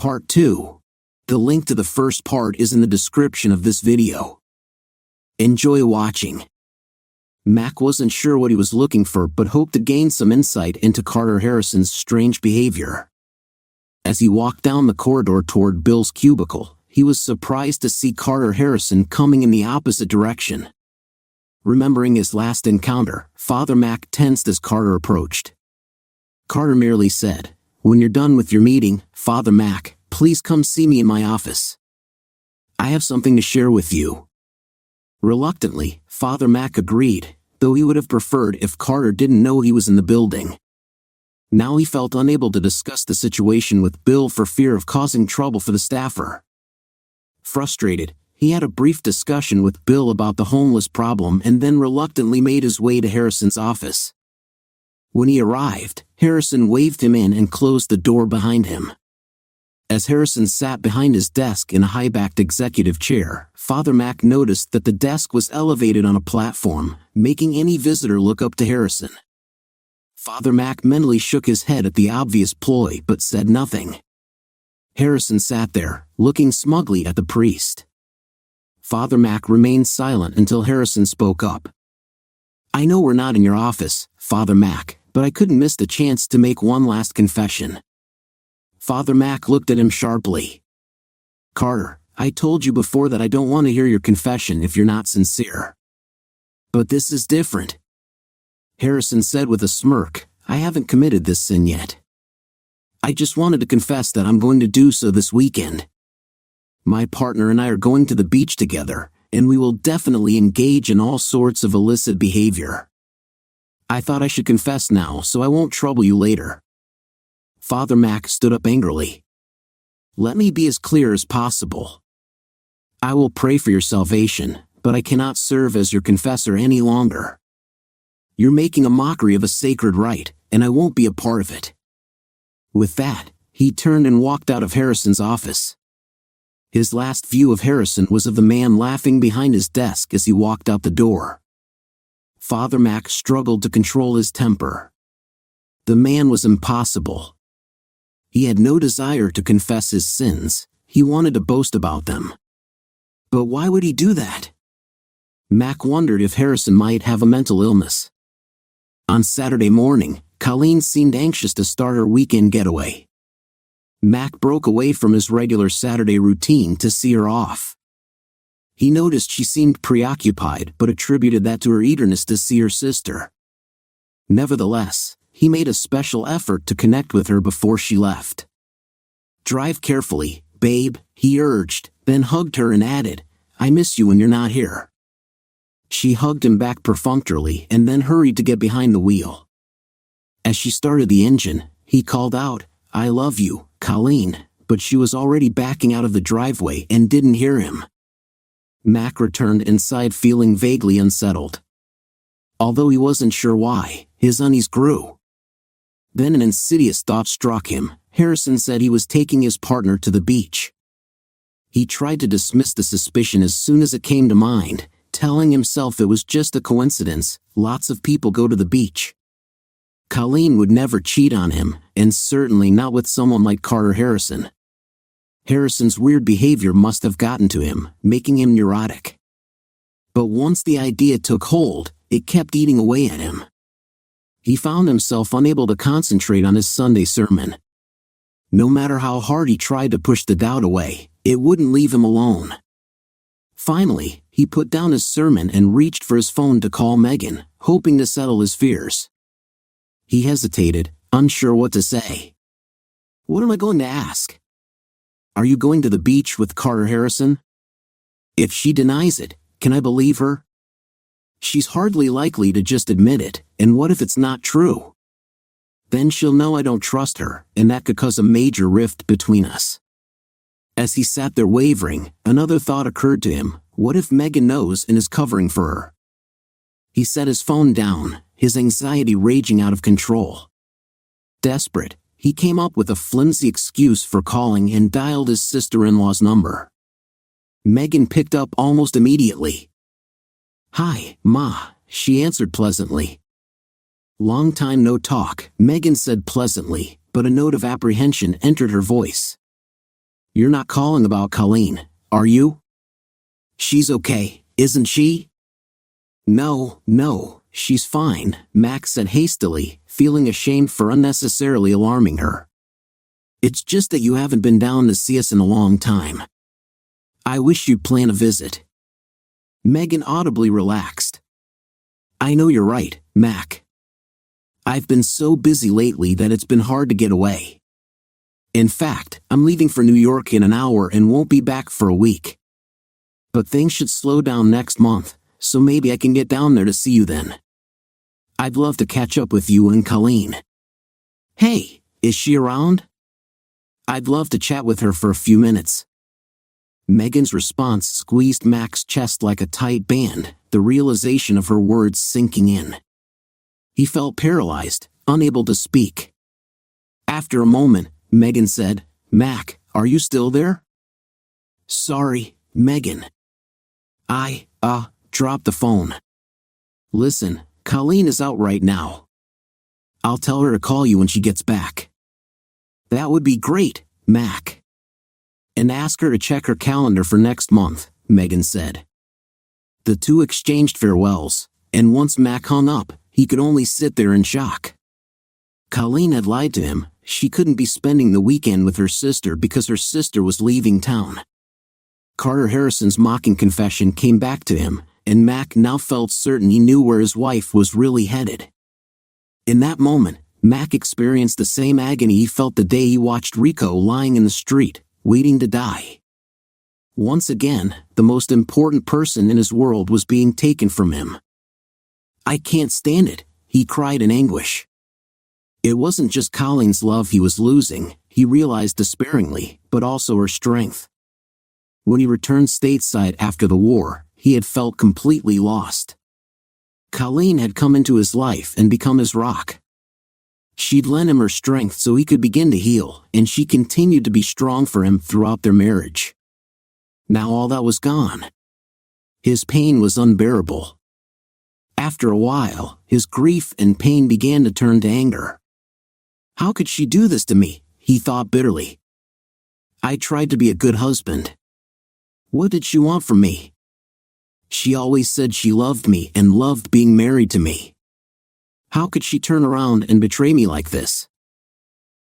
Part 2. The link to the first part is in the description of this video. Enjoy watching. Mac wasn't sure what he was looking for but hoped to gain some insight into Carter Harrison's strange behavior. As he walked down the corridor toward Bill's cubicle, he was surprised to see Carter Harrison coming in the opposite direction. Remembering his last encounter, Father Mac tensed as Carter approached. Carter merely said, "When you're done with your meeting, Father Mac, please come see me in my office. I have something to share with you." Reluctantly, Father Mac agreed, though he would have preferred if Carter didn't know he was in the building. Now he felt unable to discuss the situation with Bill for fear of causing trouble for the staffer. Frustrated, he had a brief discussion with Bill about the homeless problem and then reluctantly made his way to Harrison's office. When he arrived, Harrison waved him in and closed the door behind him. As Harrison sat behind his desk in a high-backed executive chair, Father Mac noticed that the desk was elevated on a platform, making any visitor look up to Harrison. Father Mac mentally shook his head at the obvious ploy but said nothing. Harrison sat there, looking smugly at the priest. Father Mac remained silent until Harrison spoke up. "I know we're not in your office, Father Mac, but I couldn't miss the chance to make one last confession." Father Mac looked at him sharply. "Carter, I told you before that I don't want to hear your confession if you're not sincere. But this is different." Harrison said with a smirk, "I haven't committed this sin yet. I just wanted to confess that I'm going to do so this weekend. My partner and I are going to the beach together, and we will definitely engage in all sorts of illicit behavior. I thought I should confess now so I won't trouble you later." Father Mac stood up angrily. "Let me be as clear as possible. I will pray for your salvation, but I cannot serve as your confessor any longer. You're making a mockery of a sacred rite, and I won't be a part of it." With that, he turned and walked out of Harrison's office. His last view of Harrison was of the man laughing behind his desk as he walked out the door. Father Mac struggled to control his temper. The man was impossible. He had no desire to confess his sins, he wanted to boast about them. But why would he do that? Mac wondered if Harrison might have a mental illness. On Saturday morning, Colleen seemed anxious to start her weekend getaway. Mac broke away from his regular Saturday routine to see her off. He noticed she seemed preoccupied but attributed that to her eagerness to see her sister. Nevertheless, he made a special effort to connect with her before she left. "Drive carefully, babe," he urged, then hugged her and added, "I miss you when you're not here." She hugged him back perfunctorily and then hurried to get behind the wheel. As she started the engine, he called out, "I love you, Colleen," but she was already backing out of the driveway and didn't hear him. Mac returned inside feeling vaguely unsettled. Although he wasn't sure why, his unease grew. Then an insidious thought struck him. Harrison said he was taking his partner to the beach. He tried to dismiss the suspicion as soon as it came to mind, telling himself it was just a coincidence, lots of people go to the beach. Colleen would never cheat on him, and certainly not with someone like Carter Harrison. Harrison's weird behavior must have gotten to him, making him neurotic. But once the idea took hold, it kept eating away at him. He found himself unable to concentrate on his Sunday sermon. No matter how hard he tried to push the doubt away, it wouldn't leave him alone. Finally, he put down his sermon and reached for his phone to call Megan, hoping to settle his fears. He hesitated, unsure what to say. "What am I going to ask? Are you going to the beach with Carter Harrison? If she denies it, can I believe her? She's hardly likely to just admit it, and what if it's not true? Then she'll know I don't trust her, and that could cause a major rift between us." As he sat there wavering, another thought occurred to him. What if Megan knows and is covering for her? He set his phone down, his anxiety raging out of control. Desperate, he came up with a flimsy excuse for calling and dialed his sister-in-law's number. Megan picked up almost immediately. "Hi, Ma," she answered pleasantly. "Long time no talk," Megan said pleasantly, but a note of apprehension entered her voice. You're not calling about Colleen, are you? She's okay, isn't she? No, she's fine, Max said hastily, feeling ashamed for unnecessarily alarming her. It's just that you haven't been down to see us in a long time. I wish you'd plan a visit. Megan audibly relaxed. I know you're right, Mac. I've been so busy lately that it's been hard to get away. In fact, I'm leaving for New York in an hour and won't be back for a week. But things should slow down next month, so maybe I can get down there to see you then. I'd love to catch up with you and Colleen. Hey, is she around? I'd love to chat with her for a few minutes. Megan's response squeezed Mac's chest like a tight band, the realization of her words sinking in. He felt paralyzed, unable to speak. After a moment, Megan said, Mac, are you still there? Sorry, Megan. I dropped the phone. Listen, Colleen is out right now. I'll tell her to call you when she gets back. That would be great, Mac. And ask her to check her calendar for next month, Megan said. The two exchanged farewells, and once Mac hung up, he could only sit there in shock. Colleen had lied to him. She couldn't be spending the weekend with her sister because her sister was leaving town. Carter Harrison's mocking confession came back to him, and Mac now felt certain he knew where his wife was really headed. In that moment, Mac experienced the same agony he felt the day he watched Rico lying in the street, waiting to die. Once again, the most important person in his world was being taken from him. I can't stand it, he cried in anguish. It wasn't just Colleen's love he was losing, he realized despairingly, but also her strength. When he returned stateside after the war, he had felt completely lost. Colleen had come into his life and become his rock. She'd lent him her strength so he could begin to heal, and she continued to be strong for him throughout their marriage. Now all that was gone. His pain was unbearable. After a while, his grief and pain began to turn to anger. How could she do this to me? He thought bitterly. I tried to be a good husband. What did she want from me? She always said she loved me and loved being married to me. How could she turn around and betray me like this?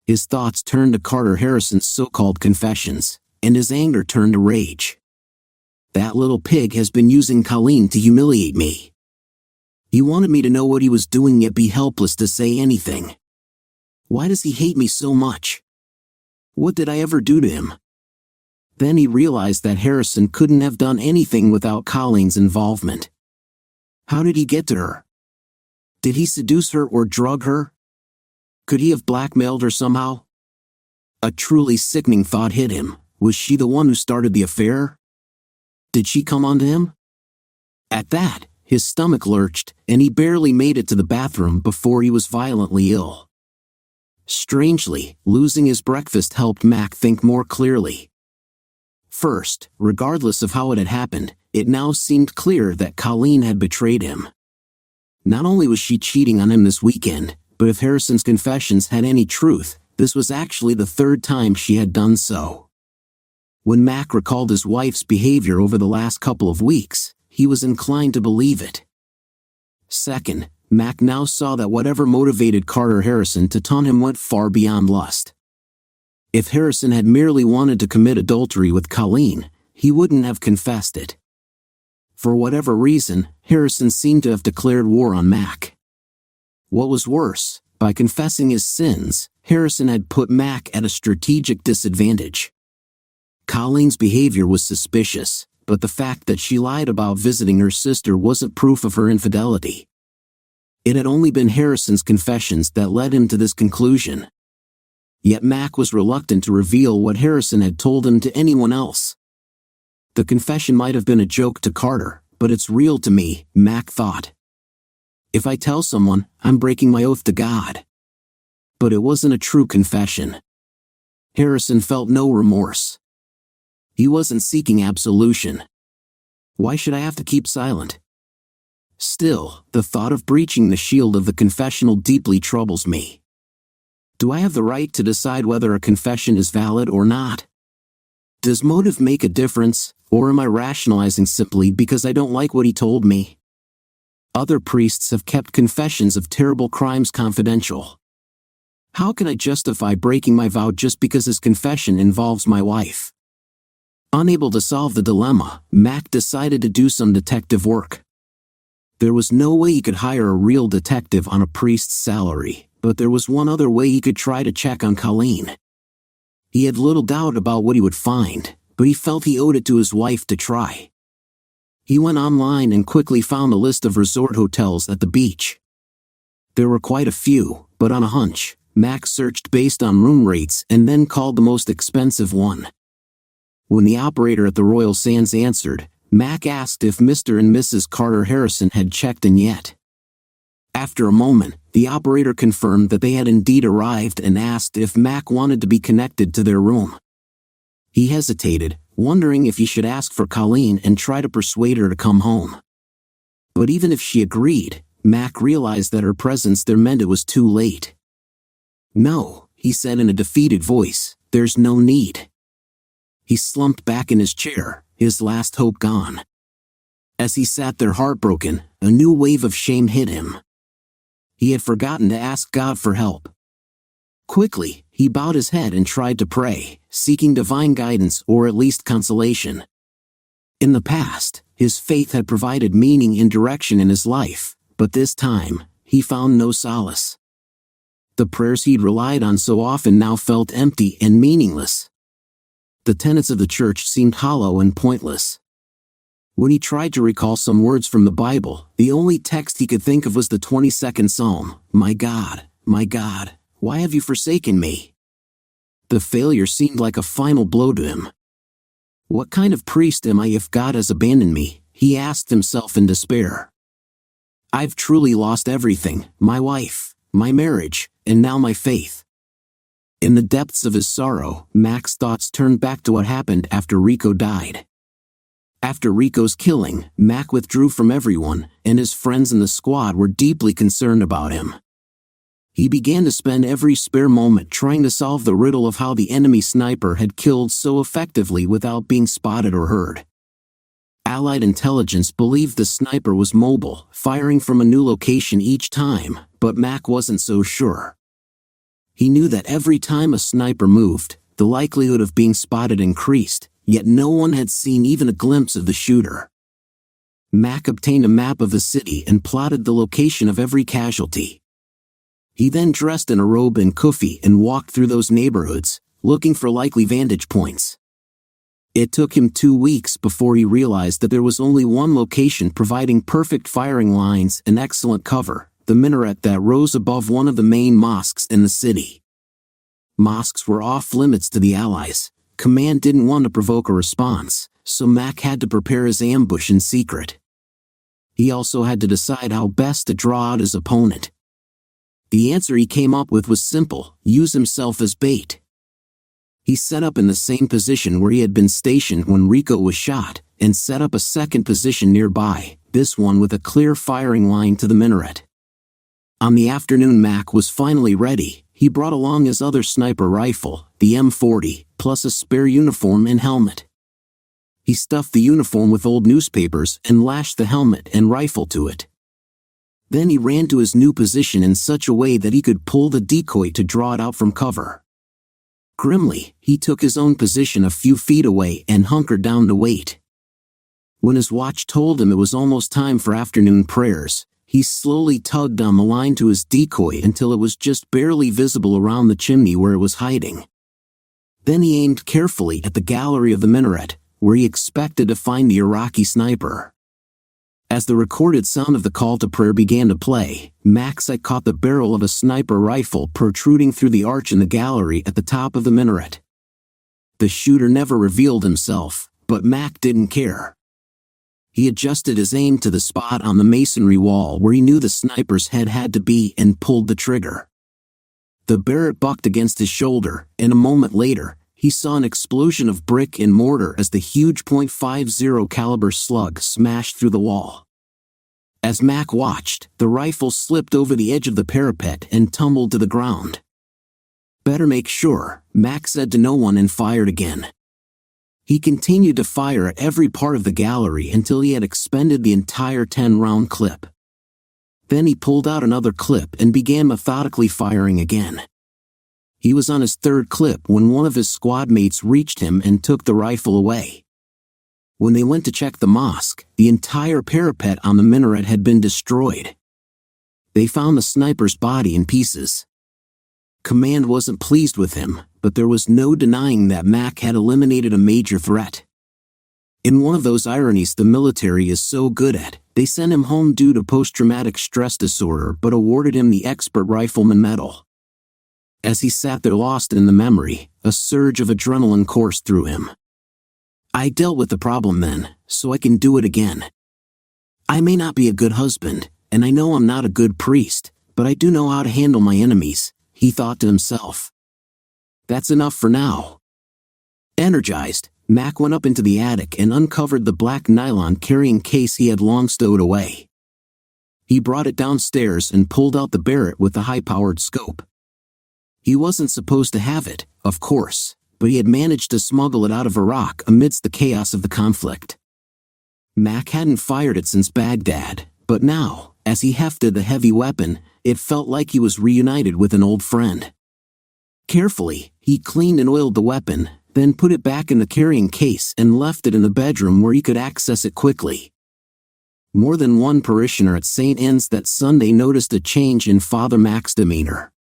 His thoughts turned to Carter Harrison's so-called confessions, and his anger turned to rage. That little pig has been using Colleen to humiliate me. He wanted me to know what he was doing yet be helpless to say anything. Why does he hate me so much? What did I ever do to him? Then he realized that Harrison couldn't have done anything without Colleen's involvement. How did he get to her? Did he seduce her or drug her? Could he have blackmailed her somehow? A truly sickening thought hit him. Was she the one who started the affair? Did she come onto him? At that, his stomach lurched, and he barely made it to the bathroom before he was violently ill. Strangely, losing his breakfast helped Mac think more clearly. First, regardless of how it had happened, it now seemed clear that Colleen had betrayed him. Not only was she cheating on him this weekend, but if Harrison's confessions had any truth, this was actually the third time she had done so. When Mac recalled his wife's behavior over the last couple of weeks, he was inclined to believe it. Second, Mac now saw that whatever motivated Carter Harrison to taunt him went far beyond lust. If Harrison had merely wanted to commit adultery with Colleen, he wouldn't have confessed it. For whatever reason, Harrison seemed to have declared war on Mac. What was worse, by confessing his sins, Harrison had put Mac at a strategic disadvantage. Colleen's behavior was suspicious, but the fact that she lied about visiting her sister wasn't proof of her infidelity. It had only been Harrison's confessions that led him to this conclusion. Yet Mac was reluctant to reveal what Harrison had told him to anyone else. The confession might have been a joke to Carter, but it's real to me, Mac thought. If I tell someone, I'm breaking my oath to God. But it wasn't a true confession. Harrison felt no remorse. He wasn't seeking absolution. Why should I have to keep silent? Still, the thought of breaching the shield of the confessional deeply troubles me. Do I have the right to decide whether a confession is valid or not? Does motive make a difference, or am I rationalizing simply because I don't like what he told me? Other priests have kept confessions of terrible crimes confidential. How can I justify breaking my vow just because his confession involves my wife? Unable to solve the dilemma, Mac decided to do some detective work. There was no way he could hire a real detective on a priest's salary, but there was one other way he could try to check on Colleen. He had little doubt about what he would find, but he felt he owed it to his wife to try. He went online and quickly found a list of resort hotels at the beach. There were quite a few, but on a hunch, Mac searched based on room rates and then called the most expensive one. When the operator at the Royal Sands answered, Mac asked if Mr. and Mrs. Carter Harrison had checked in yet. After a moment, the operator confirmed that they had indeed arrived and asked if Mac wanted to be connected to their room. He hesitated, wondering if he should ask for Colleen and try to persuade her to come home. But even if she agreed, Mac realized that her presence there meant it was too late. "No," he said in a defeated voice, "there's no need." He slumped back in his chair, his last hope gone. As he sat there heartbroken, a new wave of shame hit him. He had forgotten to ask God for help. Quickly, he bowed his head and tried to pray, seeking divine guidance or at least consolation. In the past, his faith had provided meaning and direction in his life, but this time, he found no solace. The prayers he'd relied on so often now felt empty and meaningless. The tenets of the church seemed hollow and pointless. When he tried to recall some words from the Bible, the only text he could think of was the 22nd Psalm, my God, why have you forsaken me?" The failure seemed like a final blow to him. What kind of priest am I if God has abandoned me? He asked himself in despair. I've truly lost everything, my wife, my marriage, and now my faith. In the depths of his sorrow, Mac's thoughts turned back to what happened after Rico died. After Rico's killing, Mac withdrew from everyone, and his friends in the squad were deeply concerned about him. He began to spend every spare moment trying to solve the riddle of how the enemy sniper had killed so effectively without being spotted or heard. Allied intelligence believed the sniper was mobile, firing from a new location each time, but Mac wasn't so sure. He knew that every time a sniper moved, the likelihood of being spotted increased, yet no one had seen even a glimpse of the shooter. Mac obtained a map of the city and plotted the location of every casualty. He then dressed in a robe and kufi and walked through those neighborhoods, looking for likely vantage points. It took him 2 weeks before he realized that there was only one location providing perfect firing lines and excellent cover, the minaret that rose above one of the main mosques in the city. Mosques were off limits to the Allies. Command didn't want to provoke a response, so Mac had to prepare his ambush in secret. He also had to decide how best to draw out his opponent. The answer he came up with was simple: use himself as bait. He set up in the same position where he had been stationed when Rico was shot, and set up a second position nearby, this one with a clear firing line to the minaret. On the afternoon Mac was finally ready. He brought along his other sniper rifle, the M40, plus a spare uniform and helmet. He stuffed the uniform with old newspapers and lashed the helmet and rifle to it. Then he ran to his new position in such a way that he could pull the decoy to draw it out from cover. Grimly, he took his own position a few feet away and hunkered down to wait. When his watch told him it was almost time for afternoon prayers, he slowly tugged on the line to his decoy until it was just barely visible around the chimney where it was hiding. Then he aimed carefully at the gallery of the minaret, where he expected to find the Iraqi sniper. As the recorded sound of the call to prayer began to play, Mac's eye caught the barrel of a sniper rifle protruding through the arch in the gallery at the top of the minaret. The shooter never revealed himself, but Mac didn't care. He adjusted his aim to the spot on the masonry wall where he knew the sniper's head had to be and pulled the trigger. The Barrett bucked against his shoulder, and a moment later, he saw an explosion of brick and mortar as the huge .50 caliber slug smashed through the wall. As Mac watched, the rifle slipped over the edge of the parapet and tumbled to the ground. Better make sure, Mac said to no one and fired again. He continued to fire at every part of the gallery until he had expended the entire 10-round clip. Then he pulled out another clip and began methodically firing again. He was on his third clip when one of his squad mates reached him and took the rifle away. When they went to check the mosque, the entire parapet on the minaret had been destroyed. They found the sniper's body in pieces. Command wasn't pleased with him, but there was no denying that Mac had eliminated a major threat. In one of those ironies the military is so good at, they sent him home due to post-traumatic stress disorder but awarded him the Expert Rifleman Medal. As he sat there lost in the memory, a surge of adrenaline coursed through him. I dealt with the problem then, so I can do it again. I may not be a good husband, and I know I'm not a good priest, but I do know how to handle my enemies, he thought to himself. That's enough for now. Energized, Mac went up into the attic and uncovered the black nylon carrying case he had long stowed away. He brought it downstairs and pulled out the Barrett with the high-powered scope. He wasn't supposed to have it, of course, but he had managed to smuggle it out of Iraq amidst the chaos of the conflict. Mac hadn't fired it since Baghdad, but now, as he hefted the heavy weapon, it felt like he was reunited with an old friend. Carefully, he cleaned and oiled the weapon, then put it back in the carrying case and left it in the bedroom where he could access it quickly. More than one parishioner at St. Anne's that Sunday noticed a change in Father Mac's demeanor.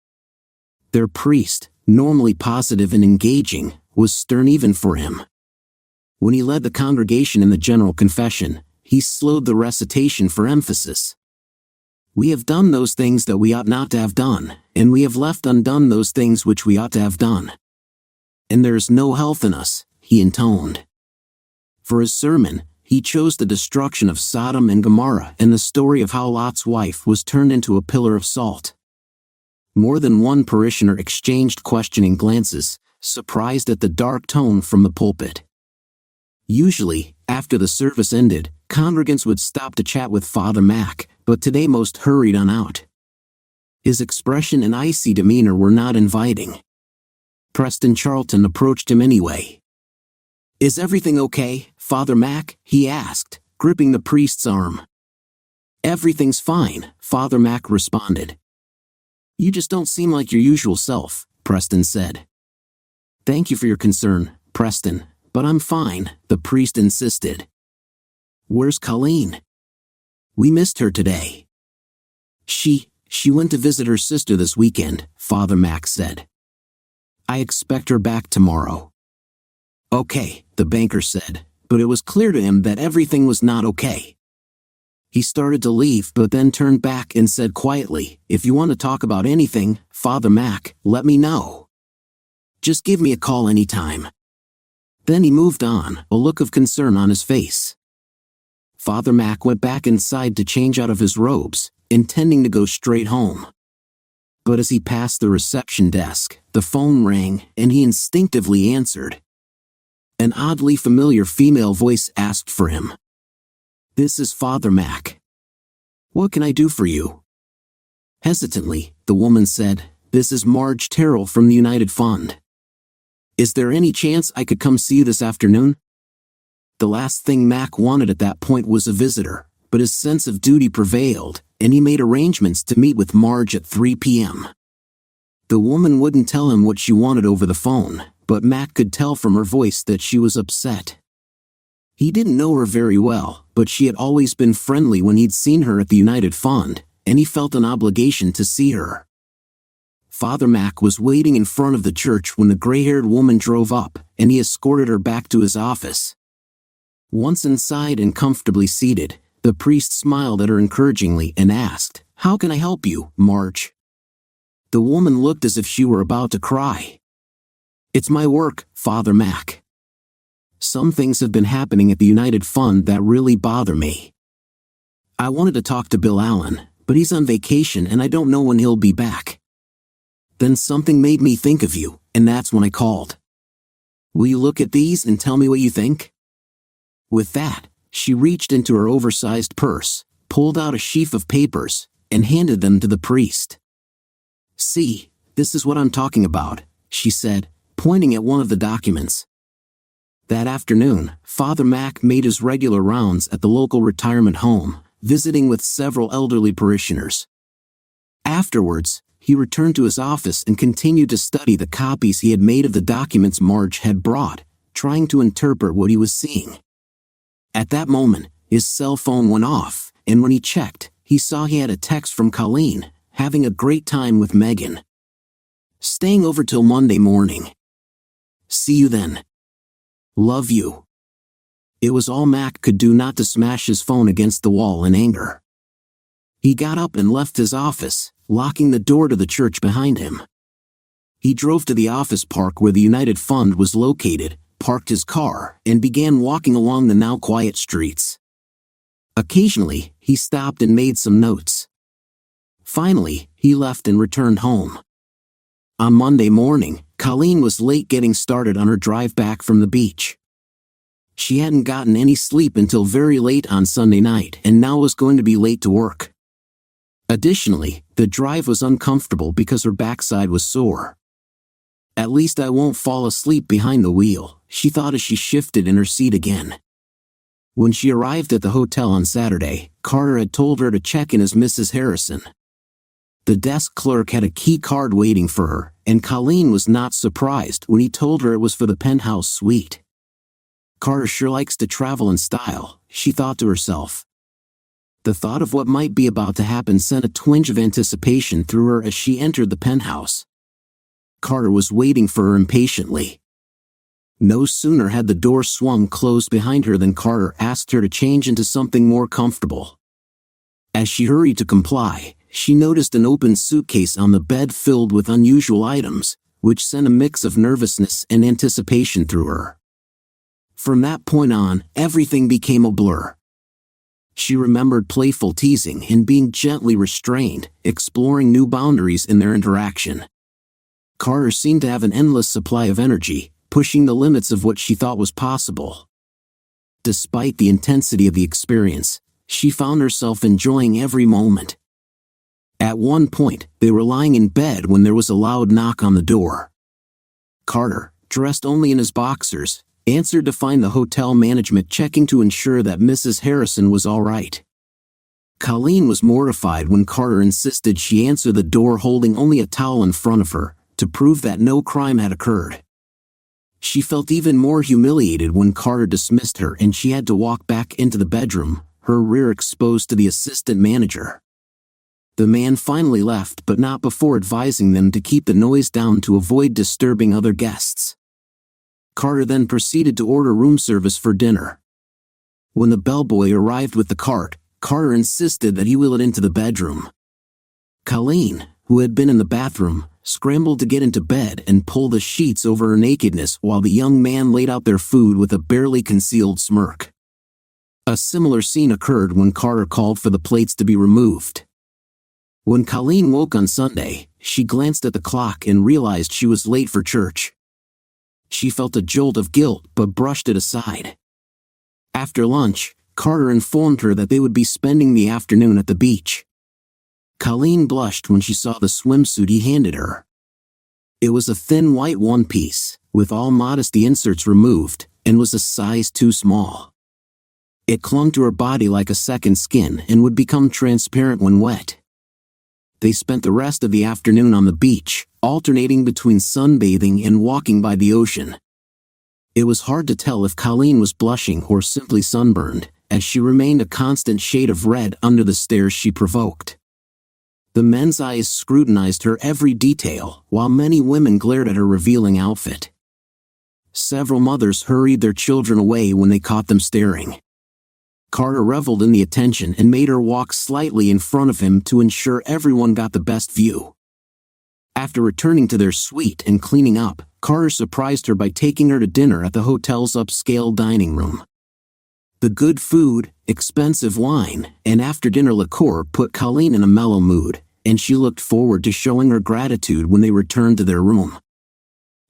Their priest, normally positive and engaging, was stern even for him. When he led the congregation in the general confession, he slowed the recitation for emphasis. We have done those things that we ought not to have done, and we have left undone those things which we ought to have done. And there is no health in us, he intoned. For his sermon, he chose the destruction of Sodom and Gomorrah and the story of how Lot's wife was turned into a pillar of salt. More than one parishioner exchanged questioning glances, surprised at the dark tone from the pulpit. Usually, after the service ended, congregants would stop to chat with Father Mac, but today most hurried on out. His expression and icy demeanor were not inviting. Preston Charlton approached him anyway. "Is everything okay, Father Mac?" he asked, gripping the priest's arm. "Everything's fine," Father Mac responded. "You just don't seem like your usual self," Preston said. "Thank you for your concern, Preston, but I'm fine," the priest insisted. "Where's Colleen?" "We missed her today." She went to visit her sister this weekend," Father Mac said. "I expect her back tomorrow." "Okay," the banker said, but it was clear to him that everything was not okay. He started to leave but then turned back and said quietly, "If you want to talk about anything, Father Mac, let me know. Just give me a call anytime." Then he moved on, a look of concern on his face. Father Mac went back inside to change out of his robes, intending to go straight home. But as he passed the reception desk, the phone rang and he instinctively answered. An oddly familiar female voice asked for him. "This is Father Mac. What can I do for you?" Hesitantly, the woman said, "This is Marge Terrell from the United Fund. Is there any chance I could come see you this afternoon?" The last thing Mac wanted at that point was a visitor, but his sense of duty prevailed, and he made arrangements to meet with Marge at 3 p.m. The woman wouldn't tell him what she wanted over the phone, but Mac could tell from her voice that she was upset. He didn't know her very well, but she had always been friendly when he'd seen her at the United Fund, and he felt an obligation to see her. Father Mac was waiting in front of the church when the gray-haired woman drove up, and he escorted her back to his office. Once inside and comfortably seated, the priest smiled at her encouragingly and asked, "How can I help you, Marge?" The woman looked as if she were about to cry. "It's my work, Father Mac. Some things have been happening at the United Fund that really bother me. I wanted to talk to Bill Allen, but he's on vacation and I don't know when he'll be back. Then something made me think of you, and that's when I called. Will you look at these and tell me what you think?" With that, she reached into her oversized purse, pulled out a sheaf of papers, and handed them to the priest. "See, this is what I'm talking about," she said, pointing at one of the documents. That afternoon, Father Mac made his regular rounds at the local retirement home, visiting with several elderly parishioners. Afterwards, he returned to his office and continued to study the copies he had made of the documents Marge had brought, trying to interpret what he was seeing. At that moment, his cell phone went off, and when he checked, he saw he had a text from Colleen, having a great time with Megan. Staying over till Monday morning. See you then. Love you. It was all Mac could do not to smash his phone against the wall in anger. He got up and left his office, locking the door to the church behind him. He drove to the office park where the United Fund was located, parked his car, and began walking along the now quiet streets. Occasionally, he stopped and made some notes. Finally, he left and returned home. On Monday morning, Colleen was late getting started on her drive back from the beach. She hadn't gotten any sleep until very late on Sunday night and now was going to be late to work. Additionally, the drive was uncomfortable because her backside was sore. At least I won't fall asleep behind the wheel, she thought as she shifted in her seat again. When she arrived at the hotel on Saturday, Carter had told her to check in as Mrs. Harrison. The desk clerk had a key card waiting for her, and Colleen was not surprised when he told her it was for the penthouse suite. Carter sure likes to travel in style, she thought to herself. The thought of what might be about to happen sent a twinge of anticipation through her as she entered the penthouse. Carter was waiting for her impatiently. No sooner had the door swung closed behind her than Carter asked her to change into something more comfortable. As she hurried to comply, she noticed an open suitcase on the bed filled with unusual items, which sent a mix of nervousness and anticipation through her. From that point on, everything became a blur. She remembered playful teasing and being gently restrained, exploring new boundaries in their interaction. Carter seemed to have an endless supply of energy, pushing the limits of what she thought was possible. Despite the intensity of the experience, she found herself enjoying every moment. At one point, they were lying in bed when there was a loud knock on the door. Carter, dressed only in his boxers, answered to find the hotel management checking to ensure that Mrs. Harrison was all right. Colleen was mortified when Carter insisted she answer the door holding only a towel in front of her, to prove that no crime had occurred. She felt even more humiliated when Carter dismissed her and she had to walk back into the bedroom, her rear exposed to the assistant manager. The man finally left, but not before advising them to keep the noise down to avoid disturbing other guests. Carter then proceeded to order room service for dinner. When the bellboy arrived with the cart, Carter insisted that he wheel it into the bedroom. Colleen, who had been in the bathroom, scrambled to get into bed and pull the sheets over her nakedness while the young man laid out their food with a barely concealed smirk. A similar scene occurred when Carter called for the plates to be removed. When Colleen woke on Sunday, she glanced at the clock and realized she was late for church. She felt a jolt of guilt but brushed it aside. After lunch, Carter informed her that they would be spending the afternoon at the beach. Colleen blushed when she saw the swimsuit he handed her. It was a thin white one-piece, with all modesty inserts removed, and was a size too small. It clung to her body like a second skin and would become transparent when wet. They spent the rest of the afternoon on the beach, alternating between sunbathing and walking by the ocean. It was hard to tell if Colleen was blushing or simply sunburned, as she remained a constant shade of red under the stares she provoked. The men's eyes scrutinized her every detail, while many women glared at her revealing outfit. Several mothers hurried their children away when they caught them staring. Carter reveled in the attention and made her walk slightly in front of him to ensure everyone got the best view. After returning to their suite and cleaning up, Carter surprised her by taking her to dinner at the hotel's upscale dining room. The good food, expensive wine, and after-dinner liqueur put Colleen in a mellow mood, and she looked forward to showing her gratitude when they returned to their room.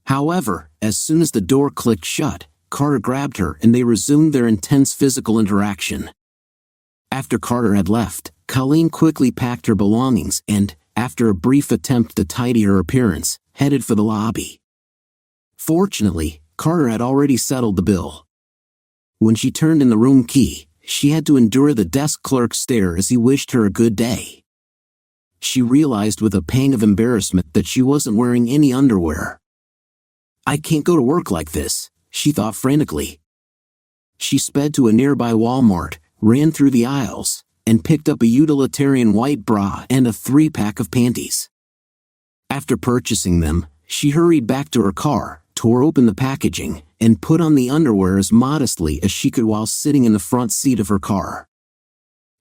However, as soon as the door clicked shut, Carter grabbed her and they resumed their intense physical interaction. After Carter had left, Colleen quickly packed her belongings and, after a brief attempt to tidy her appearance, headed for the lobby. Fortunately, Carter had already settled the bill. When she turned in the room key, she had to endure the desk clerk's stare as he wished her a good day. She realized with a pang of embarrassment that she wasn't wearing any underwear. "I can't go to work like this," she thought frantically. She sped to a nearby Walmart, ran through the aisles, and picked up a utilitarian white bra and a 3-pack of panties. After purchasing them, she hurried back to her car, tore open the packaging, and put on the underwear as modestly as she could while sitting in the front seat of her car.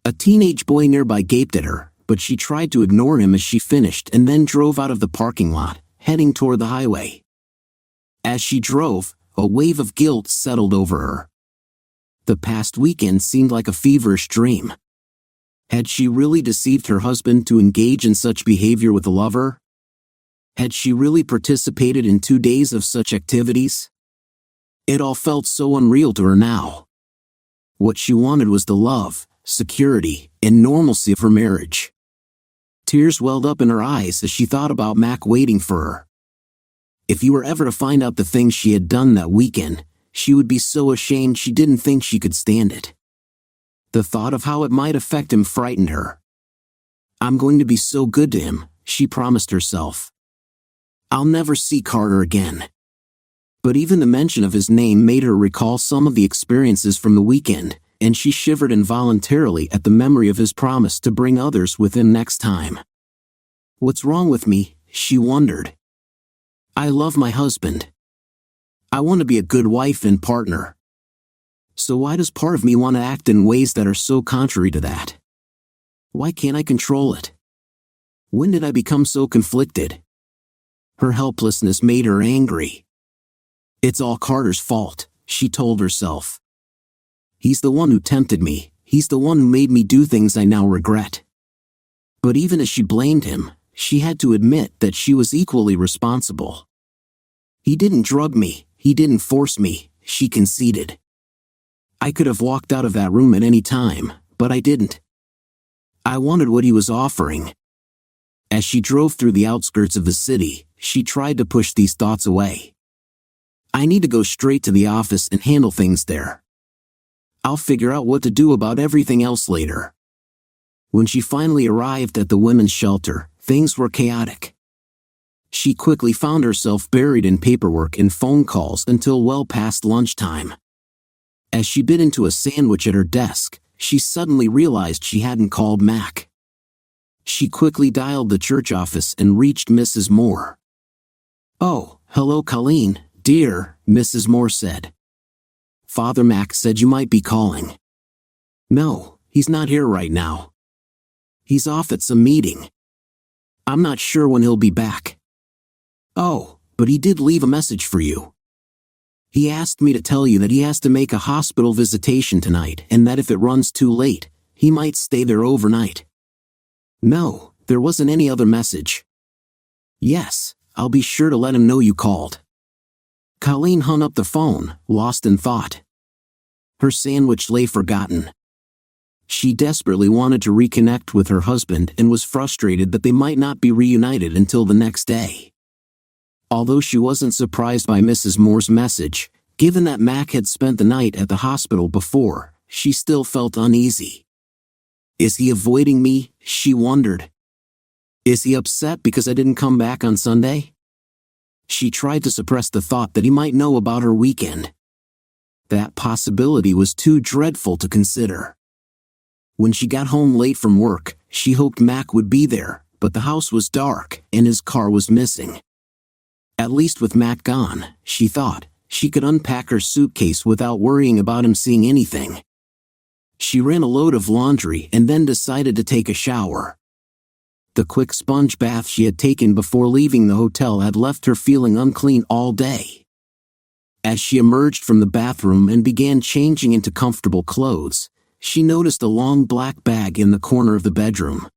A teenage boy nearby gaped at her, but she tried to ignore him as she finished and then drove out of the parking lot, heading toward the highway. As she drove, a wave of guilt settled over her. The past weekend seemed like a feverish dream. Had she really deceived her husband to engage in such behavior with a lover? Had she really participated in 2 days of such activities? It all felt so unreal to her now. What she wanted was the love, security, and normalcy of her marriage. Tears welled up in her eyes as she thought about Mac waiting for her. If he were ever to find out the things she had done that weekend, she would be so ashamed she didn't think she could stand it. The thought of how it might affect him frightened her. "I'm going to be so good to him," she promised herself. "I'll never see Carter again." But even the mention of his name made her recall some of the experiences from the weekend, and she shivered involuntarily at the memory of his promise to bring others with him next time. "What's wrong with me?" she wondered. "I love my husband. I want to be a good wife and partner. So why does part of me want to act in ways that are so contrary to that? Why can't I control it? When did I become so conflicted?" Her helplessness made her angry. "It's all Carter's fault," she told herself. "He's the one who tempted me. He's the one who made me do things I now regret." But even as she blamed him, she had to admit that she was equally responsible. "He didn't drug me. He didn't force me," she conceded. "I could have walked out of that room at any time, but I didn't. I wanted what he was offering." As she drove through the outskirts of the city, she tried to push these thoughts away. "I need to go straight to the office and handle things there. I'll figure out what to do about everything else later." When she finally arrived at the women's shelter, things were chaotic. She quickly found herself buried in paperwork and phone calls until well past lunchtime. As she bit into a sandwich at her desk, she suddenly realized she hadn't called Mac. She quickly dialed the church office and reached Mrs. Moore. "Oh, hello Colleen, dear," Mrs. Moore said. "Father Mac said you might be calling." "No, he's not here right now. He's off at some meeting. I'm not sure when he'll be back." "Oh, but he did leave a message for you. He asked me to tell you that he has to make a hospital visitation tonight and that if it runs too late, he might stay there overnight." "No, there wasn't any other message." "Yes, I'll be sure to let him know you called." Colleen hung up the phone, lost in thought. Her sandwich lay forgotten. She desperately wanted to reconnect with her husband and was frustrated that they might not be reunited until the next day. Although she wasn't surprised by Mrs. Moore's message, given that Mac had spent the night at the hospital before, she still felt uneasy. "Is he avoiding me?" she wondered. "Is he upset because I didn't come back on Sunday?" She tried to suppress the thought that he might know about her weekend. That possibility was too dreadful to consider. When she got home late from work, she hoped Mac would be there, but the house was dark and his car was missing. At least with Mac gone, she thought, she could unpack her suitcase without worrying about him seeing anything. She ran a load of laundry and then decided to take a shower. The quick sponge bath she had taken before leaving the hotel had left her feeling unclean all day. As she emerged from the bathroom and began changing into comfortable clothes, she noticed a long black bag in the corner of the bedroom.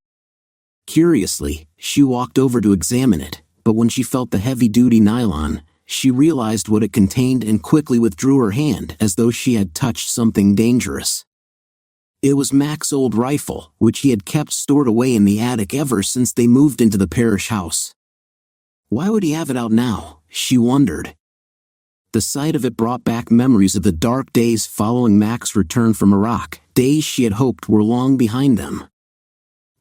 Curiously, she walked over to examine it, but when she felt the heavy-duty nylon, she realized what it contained and quickly withdrew her hand as though she had touched something dangerous. It was Mac's old rifle, which he had kept stored away in the attic ever since they moved into the parish house. Why would he have it out now, she wondered. The sight of it brought back memories of the dark days following Mac's return from Iraq, days she had hoped were long behind them.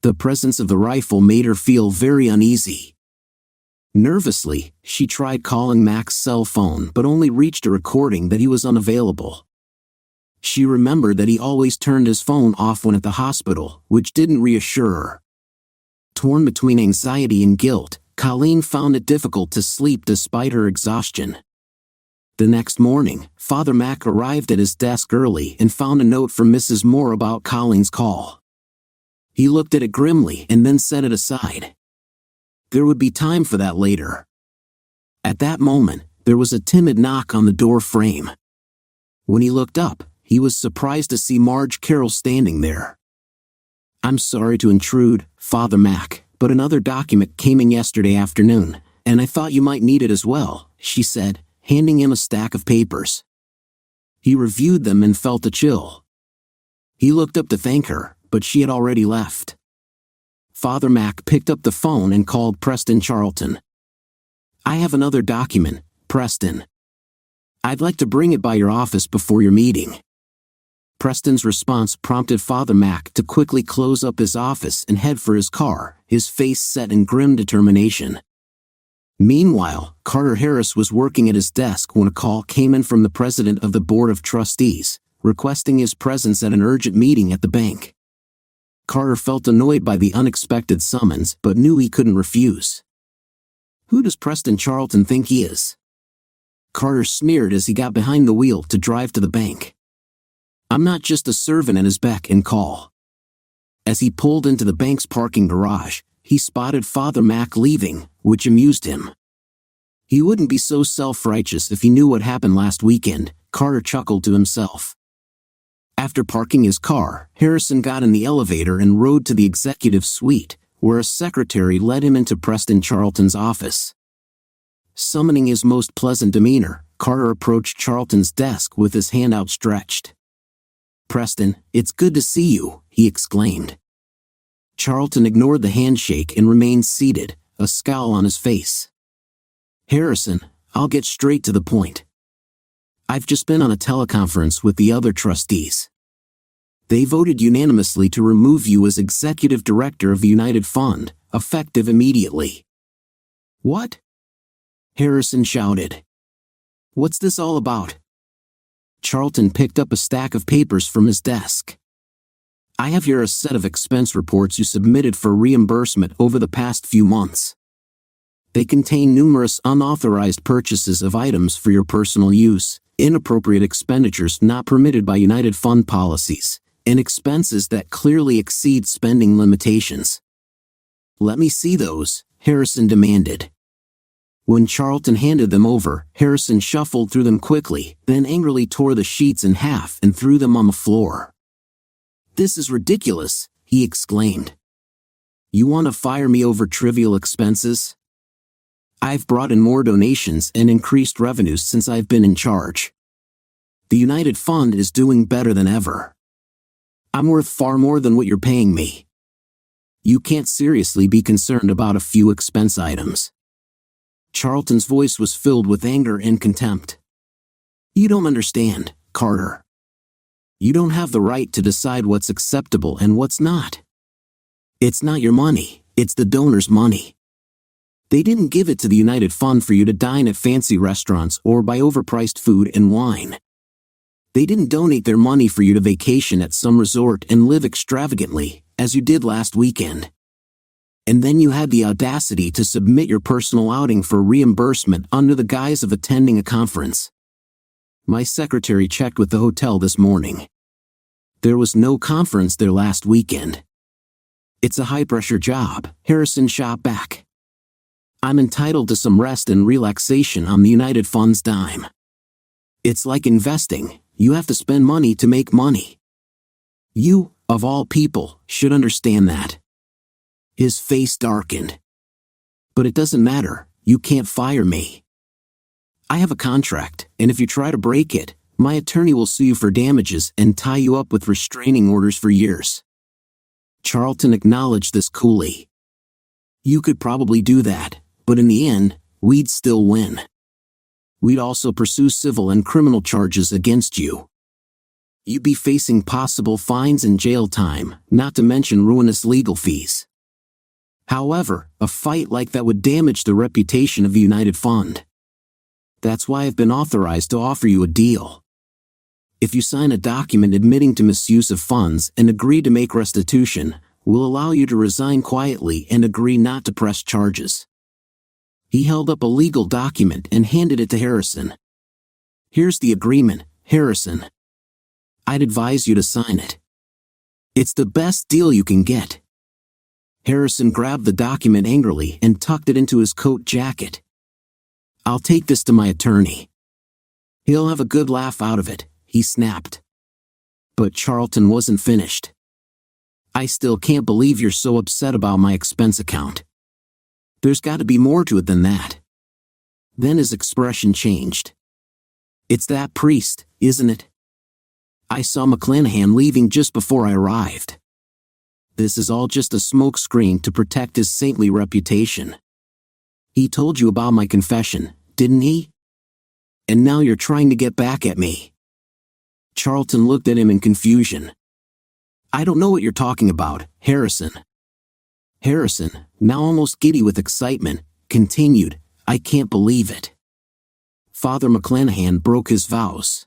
The presence of the rifle made her feel very uneasy. Nervously, she tried calling Mac's cell phone but only reached a recording that he was unavailable. She remembered that he always turned his phone off when at the hospital, which didn't reassure her. Torn between anxiety and guilt, Colleen found it difficult to sleep despite her exhaustion. The next morning, Father Mac arrived at his desk early and found a note from Mrs. Moore about Colleen's call. He looked at it grimly and then set it aside. There would be time for that later. At that moment, there was a timid knock on the door frame. When he looked up, he was surprised to see Marge Carroll standing there. "I'm sorry to intrude, Father Mac, but another document came in yesterday afternoon, and I thought you might need it as well," she said, handing him a stack of papers. He reviewed them and felt a chill. He looked up to thank her, but she had already left. Father Mac picked up the phone and called Preston Charlton. "I have another document, Preston. I'd like to bring it by your office before your meeting." Preston's response prompted Father Mac to quickly close up his office and head for his car, his face set in grim determination. Meanwhile, Carter Harris was working at his desk when a call came in from the president of the Board of Trustees, requesting his presence at an urgent meeting at the bank. Carter felt annoyed by the unexpected summons but knew he couldn't refuse. "Who does Preston Charlton think he is?" Carter sneered as he got behind the wheel to drive to the bank. "I'm not just a servant at his beck and call." As he pulled into the bank's parking garage, he spotted Father Mac leaving, which amused him. He wouldn't be so self-righteous if he knew what happened last weekend, Carter chuckled to himself. After parking his car, Harrison got in the elevator and rode to the executive suite, where a secretary led him into Preston Charlton's office. Summoning his most pleasant demeanor, Carter approached Charlton's desk with his hand outstretched. "Preston, it's good to see you," he exclaimed. Charlton ignored the handshake and remained seated, a scowl on his face. "Harrison, I'll get straight to the point. I've just been on a teleconference with the other trustees. They voted unanimously to remove you as executive director of the United Fund, effective immediately." "What?" Harrison shouted. "What's this all about?" Charlton picked up a stack of papers from his desk. "I have here a set of expense reports you submitted for reimbursement over the past few months. They contain numerous unauthorized purchases of items for your personal use, inappropriate expenditures not permitted by United Fund policies, and expenses that clearly exceed spending limitations." "Let me see those," Harrison demanded. When Charlton handed them over, Harrison shuffled through them quickly, then angrily tore the sheets in half and threw them on the floor. "This is ridiculous," he exclaimed. "You want to fire me over trivial expenses? I've brought in more donations and increased revenues since I've been in charge. The United Fund is doing better than ever. I'm worth far more than what you're paying me. You can't seriously be concerned about a few expense items." Charlton's voice was filled with anger and contempt. "You don't understand, Carter. You don't have the right to decide what's acceptable and what's not. It's not your money, it's the donor's money. They didn't give it to the United Fund for you to dine at fancy restaurants or buy overpriced food and wine. They didn't donate their money for you to vacation at some resort and live extravagantly, as you did last weekend. And then you had the audacity to submit your personal outing for reimbursement under the guise of attending a conference. My secretary checked with the hotel this morning. There was no conference there last weekend. It's a high-pressure job," Harrison shot back. "I'm entitled to some rest and relaxation on the United Fund's dime. It's like investing, you have to spend money to make money. You, of all people, should understand that." His face darkened. "But it doesn't matter, you can't fire me. I have a contract, and if you try to break it, my attorney will sue you for damages and tie you up with restraining orders for years." Charlton acknowledged this coolly. "You could probably do that, but in the end, we'd still win. We'd also pursue civil and criminal charges against you. You'd be facing possible fines and jail time, not to mention ruinous legal fees. However, a fight like that would damage the reputation of the United Fund. That's why I've been authorized to offer you a deal. If you sign a document admitting to misuse of funds and agree to make restitution, we'll allow you to resign quietly and agree not to press charges. He held up a legal document and handed it to Harrison. Here's the agreement, Harrison. I'd advise you to sign it. It's the best deal you can get. Harrison grabbed the document angrily and tucked it into his coat jacket. I'll take this to my attorney. He'll have a good laugh out of it, he snapped. But Charlton wasn't finished. I still can't believe you're so upset about my expense account. There's got to be more to it than that. Then his expression changed. It's that priest, isn't it? I saw McClanahan leaving just before I arrived. This is all just a smokescreen to protect his saintly reputation. He told you about my confession, didn't he? And now you're trying to get back at me. Charlton looked at him in confusion. I don't know what you're talking about, Harrison. Harrison, now almost giddy with excitement, continued, I can't believe it. Father McClanahan broke his vows.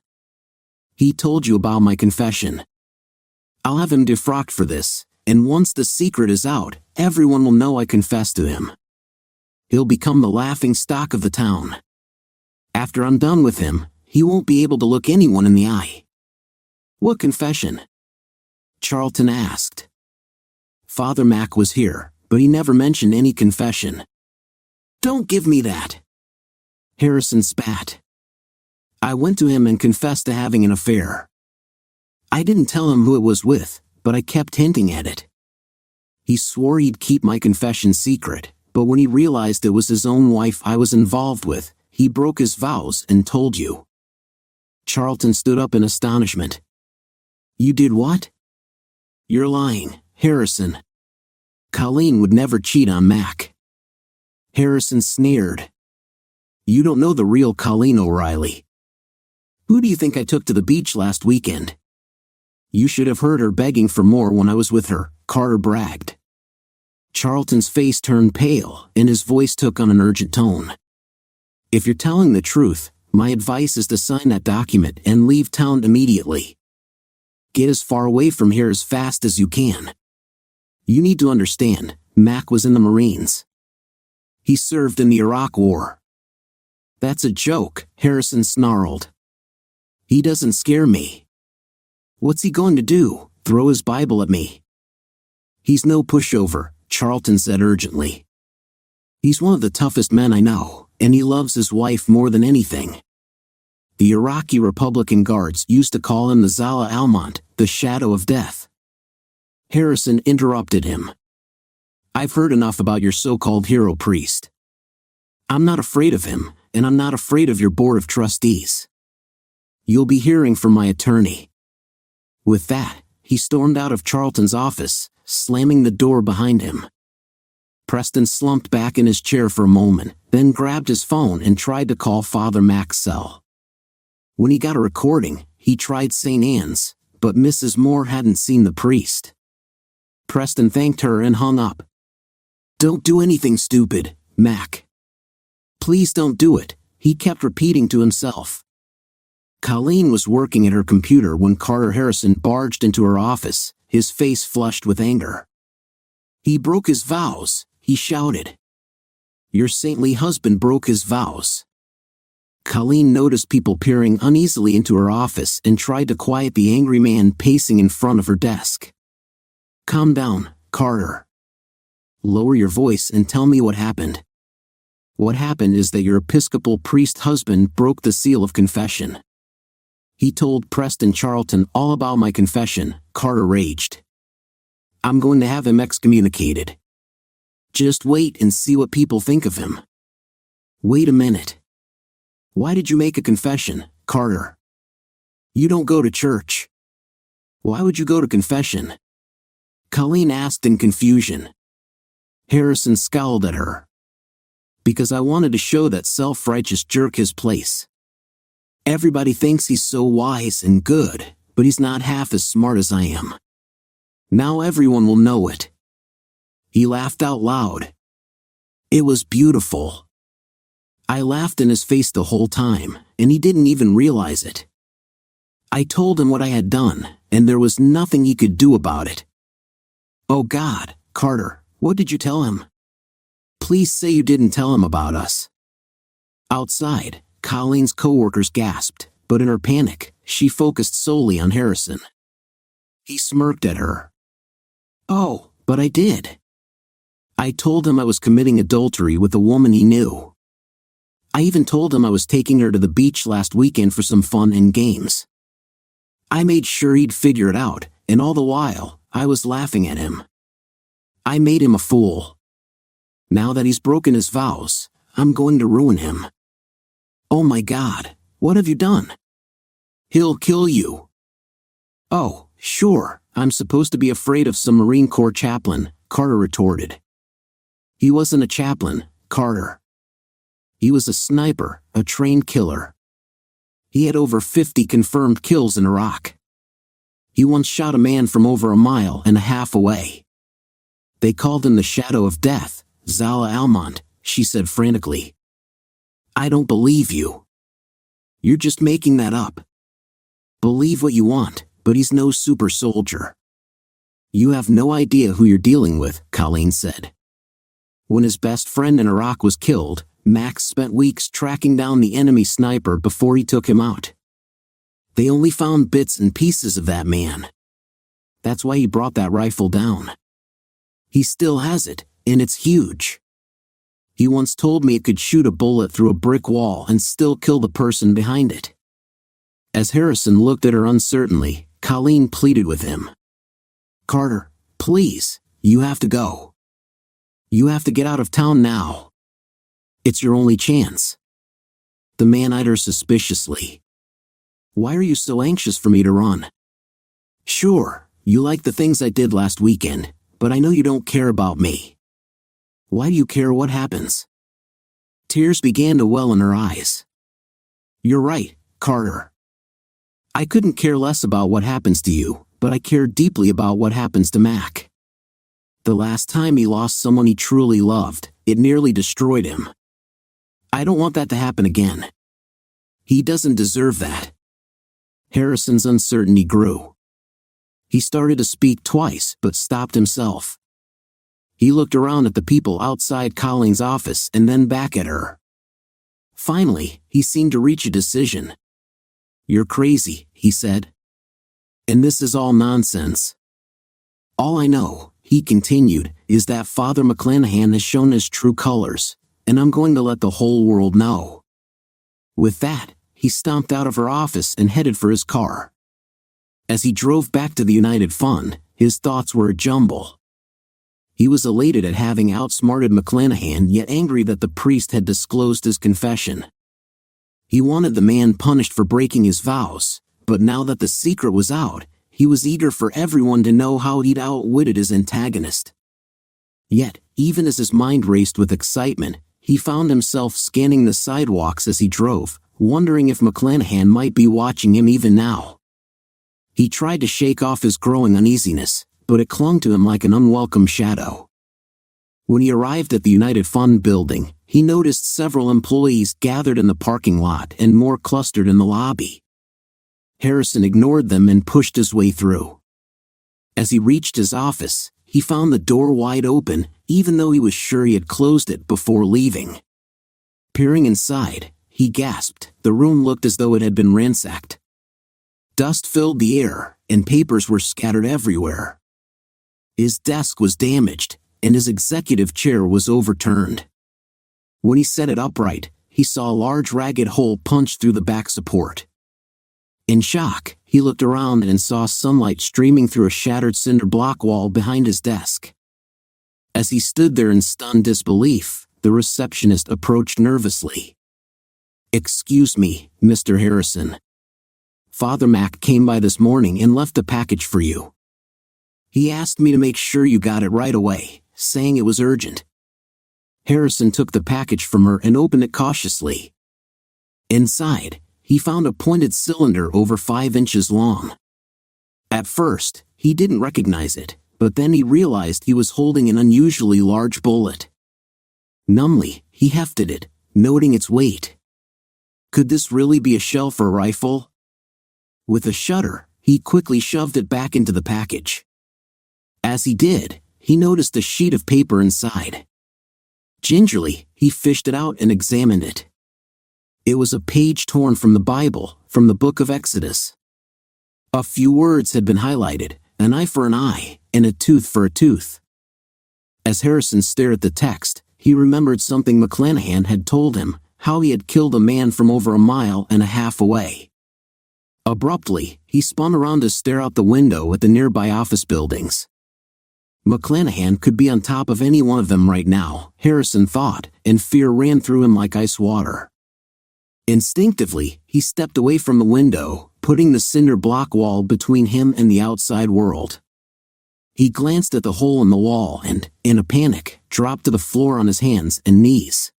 He told you about my confession. I'll have him defrocked for this, and once the secret is out, everyone will know I confessed to him. He'll become the laughing stock of the town. After I'm done with him, he won't be able to look anyone in the eye. What confession? Charlton asked. Father Mac was here, but he never mentioned any confession. Don't give me that. Harrison spat. I went to him and confessed to having an affair. I didn't tell him who it was with, but I kept hinting at it. He swore he'd keep my confession secret, but when he realized it was his own wife I was involved with, he broke his vows and told you. Charlton stood up in astonishment. You did what? You're lying, Harrison. Colleen would never cheat on Mac. Harrison sneered. You don't know the real Colleen O'Reilly. Who do you think I took to the beach last weekend? You should have heard her begging for more when I was with her, Carter bragged. Charlton's face turned pale, and his voice took on an urgent tone. If you're telling the truth, my advice is to sign that document and leave town immediately. Get as far away from here as fast as you can. You need to understand, Mac was in the Marines. He served in the Iraq War. That's a joke, Harrison snarled. He doesn't scare me. What's he going to do, throw his Bible at me? He's no pushover, Charlton said urgently. He's one of the toughest men I know, and he loves his wife more than anything. The Iraqi Republican Guards used to call him the Zala Almont, the shadow of death. Harrison interrupted him. I've heard enough about your so-called hero priest. I'm not afraid of him, and I'm not afraid of your board of trustees. You'll be hearing from my attorney. With that, he stormed out of Charlton's office, slamming the door behind him. Preston slumped back in his chair for a moment, then grabbed his phone and tried to call Father Mac's cell. When he got a recording, he tried St. Anne's, but Mrs. Moore hadn't seen the priest. Preston thanked her and hung up. Don't do anything stupid, Mac. Please don't do it, he kept repeating to himself. Colleen was working at her computer when Carter Harrison barged into her office, his face flushed with anger. He broke his vows, he shouted. Your saintly husband broke his vows. Colleen noticed people peering uneasily into her office and tried to quiet the angry man pacing in front of her desk. Calm down, Carter. Lower your voice and tell me what happened. What happened is that your Episcopal priest husband broke the seal of confession. He told Preston Charlton all about my confession, Carter raged. I'm going to have him excommunicated. Just wait and see what people think of him. Wait a minute. Why did you make a confession, Carter? You don't go to church. Why would you go to confession? Colleen asked in confusion. Harrison scowled at her. Because I wanted to show that self-righteous jerk his place. Everybody thinks he's so wise and good, but he's not half as smart as I am. Now everyone will know it." He laughed out loud. It was beautiful. I laughed in his face the whole time, and he didn't even realize it. I told him what I had done, and there was nothing he could do about it. "Oh God, Carter, what did you tell him? Please say you didn't tell him about us." Outside, Colleen's coworkers gasped, but in her panic, she focused solely on Harrison. He smirked at her. "Oh, but I did. I told him I was committing adultery with a woman he knew. I even told him I was taking her to the beach last weekend for some fun and games. I made sure he'd figure it out, and all the while, I was laughing at him. I made him a fool. Now that he's broken his vows, I'm going to ruin him. Oh my God, what have you done? He'll kill you." "Oh, sure, I'm supposed to be afraid of some Marine Corps chaplain," Carter retorted. "He wasn't a chaplain, Carter. He was a sniper, a trained killer. He had over 50 confirmed kills in Iraq. He once shot a man from over a mile and a half away. They called him the Shadow of Death, Zala Almond," she said frantically. "I don't believe you. You're just making that up. Believe what you want, but he's no super soldier." "You have no idea who you're dealing with," Colleen said. When his best friend in Iraq was killed, Max spent weeks tracking down the enemy sniper before he took him out. They only found bits and pieces of that man. That's why he brought that rifle down. He still has it, and it's huge. He once told me it could shoot a bullet through a brick wall and still kill the person behind it. As Harrison looked at her uncertainly, Colleen pleaded with him. "Carter, please, you have to go. You have to get out of town now. It's your only chance." The man eyed her suspiciously. "Why are you so anxious for me to run?" "Sure, you like the things I did last weekend, but I know you don't care about me. Why do you care what happens?" Tears began to well in her eyes. "You're right, Carter. I couldn't care less about what happens to you, but I care deeply about what happens to Mac. The last time he lost someone he truly loved, it nearly destroyed him. I don't want that to happen again. He doesn't deserve that." Harrison's uncertainty grew. He started to speak twice, but stopped himself. He looked around at the people outside Colleen's office and then back at her. Finally, he seemed to reach a decision. "You're crazy," he said. "And this is all nonsense. All I know," he continued, "is that Father McClanahan has shown his true colors, and I'm going to let the whole world know." With that, he stomped out of her office and headed for his car. As he drove back to the United Fund, his thoughts were a jumble. He was elated at having outsmarted McClanahan, yet angry that the priest had disclosed his confession. He wanted the man punished for breaking his vows, but now that the secret was out, he was eager for everyone to know how he'd outwitted his antagonist. Yet, even as his mind raced with excitement, he found himself scanning the sidewalks as he drove, wondering if McClanahan might be watching him even now. He tried to shake off his growing uneasiness, but it clung to him like an unwelcome shadow. When he arrived at the United Fund building, he noticed several employees gathered in the parking lot and more clustered in the lobby. Harrison ignored them and pushed his way through. As he reached his office, he found the door wide open, even though he was sure he had closed it before leaving. Peering inside, he gasped. The room looked as though it had been ransacked. Dust filled the air, and papers were scattered everywhere. His desk was damaged, and his executive chair was overturned. When he set it upright, he saw a large ragged hole punched through the back support. In shock, he looked around and saw sunlight streaming through a shattered cinder block wall behind his desk. As he stood there in stunned disbelief, the receptionist approached nervously. "Excuse me, Mr. Harrison. Father Mac came by this morning and left a package for you. He asked me to make sure you got it right away, saying it was urgent." Harrison took the package from her and opened it cautiously. Inside, he found a pointed cylinder over 5 inches long. At first, he didn't recognize it, but then he realized he was holding an unusually large bullet. Numbly, he hefted it, noting its weight. Could this really be a shell for a rifle? With a shudder, he quickly shoved it back into the package. As he did, he noticed a sheet of paper inside. Gingerly, he fished it out and examined it. It was a page torn from the Bible, from the book of Exodus. A few words had been highlighted, an eye for an eye, and a tooth for a tooth. As Harrison stared at the text, he remembered something McClanahan had told him, how he had killed a man from over 1.5 miles away. Abruptly, he spun around to stare out the window at the nearby office buildings. McClanahan could be on top of any one of them right now, Harrison thought, and fear ran through him like ice water. Instinctively, he stepped away from the window, putting the cinder block wall between him and the outside world. He glanced at the hole in the wall and, in a panic, dropped to the floor on his hands and knees.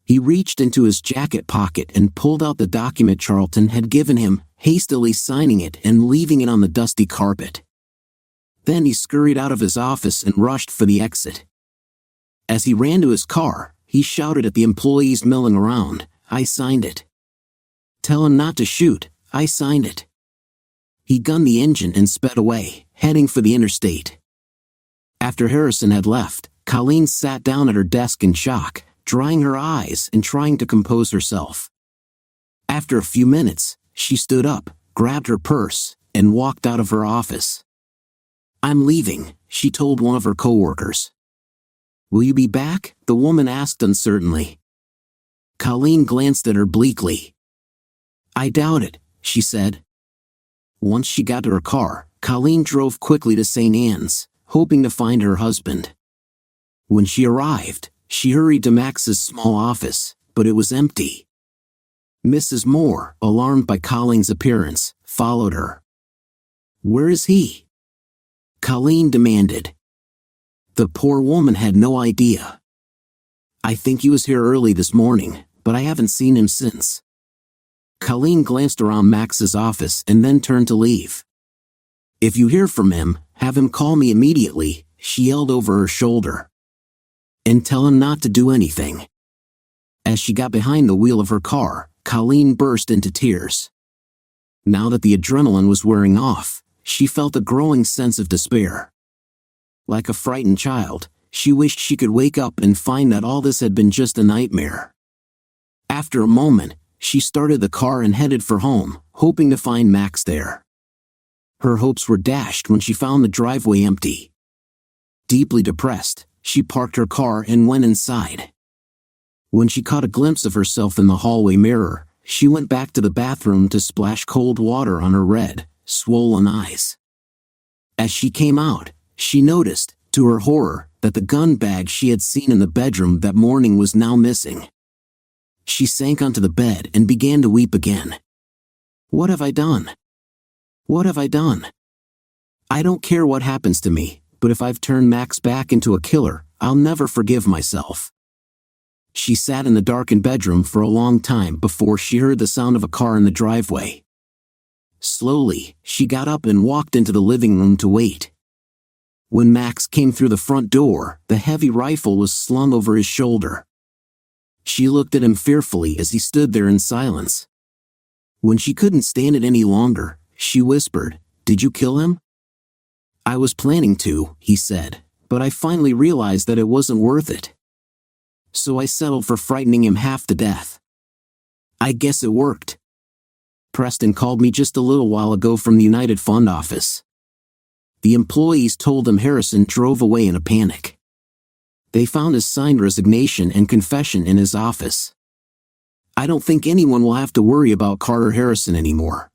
He reached into his jacket pocket and pulled out the document Charlton had given him, hastily signing it and leaving it on the dusty carpet. Then he scurried out of his office and rushed for the exit. As he ran to his car, he shouted at the employees milling around, "I signed it. Tell him not to shoot, I signed it." He gunned the engine and sped away, heading for the interstate. After Harrison had left, Colleen sat down at her desk in shock, drying her eyes and trying to compose herself. After a few minutes, she stood up, grabbed her purse, and walked out of her office. "I'm leaving," she told one of her coworkers. "Will you be back?" the woman asked uncertainly. Colleen glanced at her bleakly. "I doubt it," she said. Once she got to her car, Colleen drove quickly to St. Anne's, hoping to find her husband. When she arrived, she hurried to Max's small office, but it was empty. Mrs. Moore, alarmed by Colleen's appearance, followed her. "Where is he?" Colleen demanded. The poor woman had no idea. "I think he was here early this morning, but I haven't seen him since." Colleen glanced around Max's office and then turned to leave. "If you hear from him, have him call me immediately," she yelled over her shoulder. "And tell him not to do anything." As she got behind the wheel of her car, Colleen burst into tears. Now that the adrenaline was wearing off, she felt a growing sense of despair. Like a frightened child, she wished she could wake up and find that all this had been just a nightmare. After a moment, she started the car and headed for home, hoping to find Max there. Her hopes were dashed when she found the driveway empty. Deeply depressed, she parked her car and went inside. When she caught a glimpse of herself in the hallway mirror, she went back to the bathroom to splash cold water on her red, swollen eyes. As she came out, she noticed, to her horror, that the gun bag she had seen in the bedroom that morning was now missing. She sank onto the bed and began to weep again. "What have I done? What have I done? I don't care what happens to me, but if I've turned Max back into a killer, I'll never forgive myself." She sat in the darkened bedroom for a long time before she heard the sound of a car in the driveway. Slowly, she got up and walked into the living room to wait. When Max came through the front door, the heavy rifle was slung over his shoulder. She looked at him fearfully as he stood there in silence. When she couldn't stand it any longer, she whispered, "Did you kill him?" "I was planning to," he said, "but I finally realized that it wasn't worth it. So I settled for frightening him half to death. I guess it worked. Preston called me just a little while ago from the United Fund office." The employees told him Harrison drove away in a panic. They found his signed resignation and confession in his office. "I don't think anyone will have to worry about Carter Harrison anymore."